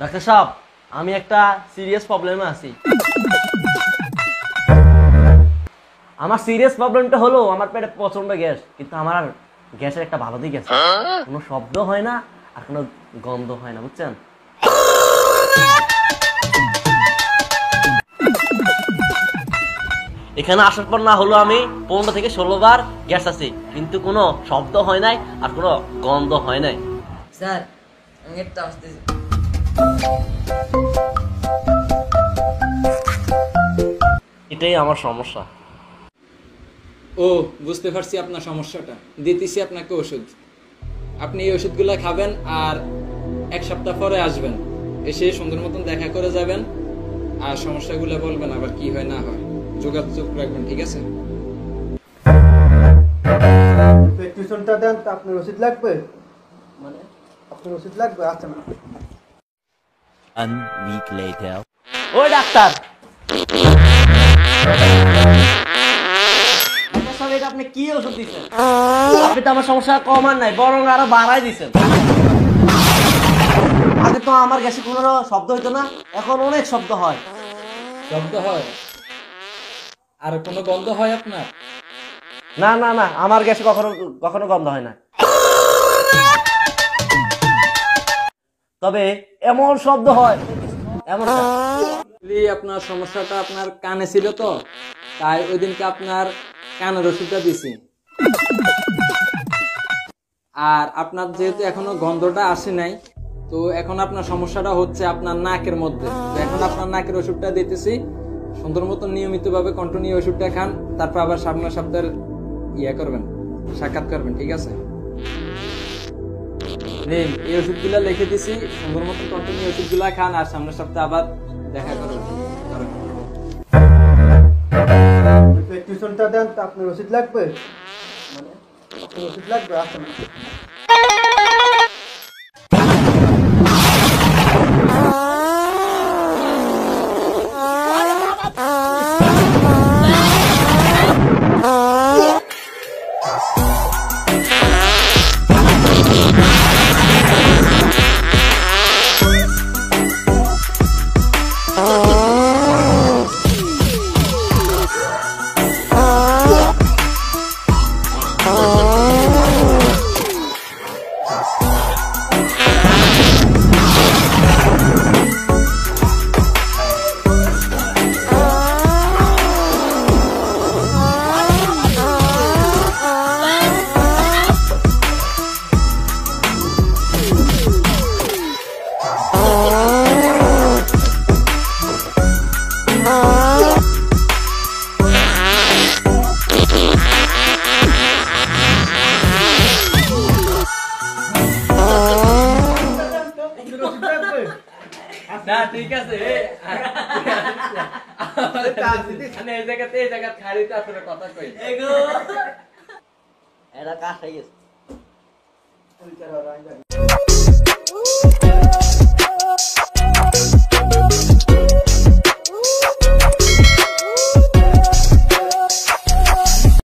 Doctor সাহেব, আমি একটা সিরিয়াস প্রবলেমে আছি। আমার সিরিয়াস প্রবলেমটা হলো আমার পেটে প্রচন্ড গ্যাস, কিন্তু আমার গ্যাসের একটা ভালো দিক আছে, কোনো শব্দ হয় না আর কোনো গন্ধ হয় না, বুঝছেন? এখানে আসার পর না হলো আমি 15 থেকে 16 বার গ্যাস আছে, কিন্তু কোনো শব্দ হয় নাই আর কোনো গন্ধ হয় নাই। স্যার আমি একটা আসতেছি। এটাই আমার সমস্যা। ও বুঝতে পারছি আপনার সমস্যাটা, দিতেছি আপনাকে ওষুধ। আপনি এই ওষুধগুলো খাবেন আর 1 সপ্তাহ পরে আসবেন, এসে সুন্দর মতন দেখা করে যাবেন আর সমস্যাগুলো বলবেন, আবার কি হয় না হয় যোগাযোগ রাখবেন, ঠিক আছে? প্রেসক্রিপশনটা দেন, আপনার ওষুধ লাগবে? মানে আপনার ওষুধ লাগবে? আচ্ছা না। One week later. ওই ডাক্তার, এটা আপনি কি ওষুধ দিচ্ছেন? আপনি তো আমার সমস্যা কমান নাই, বরং আরো বাড়াই দিচ্ছেন। আগে তো আমার গ্যাসে কোনো শব্দ হইতো না, এখন অনেক শব্দ হয়। শব্দ হয় আর কোনো গন্ধ হয় আপনার? না না না, আমার গ্যাসে কখনো কখনো গন্ধ হয় না, তবে এমন শব্দ হয় এমন। আপনার সমস্যাটা আপনার কানে ছিল তো, তাই ওই দিনকে আপনার কানের ওষুধটা দিছি। আর আপনার যেহেতু এখনো গন্ধটা আসে নাই, তো এখন আপনার সমস্যাটা হচ্ছে আপনার নাকের মধ্যে। তো এখন আপনার নাকের ওষুধটা দিতেছি, সুন্দর মতো নিয়মিত ভাবে কন্টিনিউ ওষুধটা খান, তারপর আবার সামনের সপ্তাহে করবেন, সাক্ষাৎ করবেন, ঠিক আছে? নিন এই ওষুধগুলা লিখে দিছি, সুন্দর মতো কন্টিনিউ ওষুধগুলা খান আর সামনের সপ্তাহে আবার দেখা করবেন। প্রেসক্রিপশনটা দেন, আপনার ওষুধ লাগবে? মানে আপনার ওষুধ লাগবে? আচ্ছা না। না ঠিক আছে, এই জায়গা খাড়িতে আসলে কথা কই এরা কাজ হয়ে গেছে।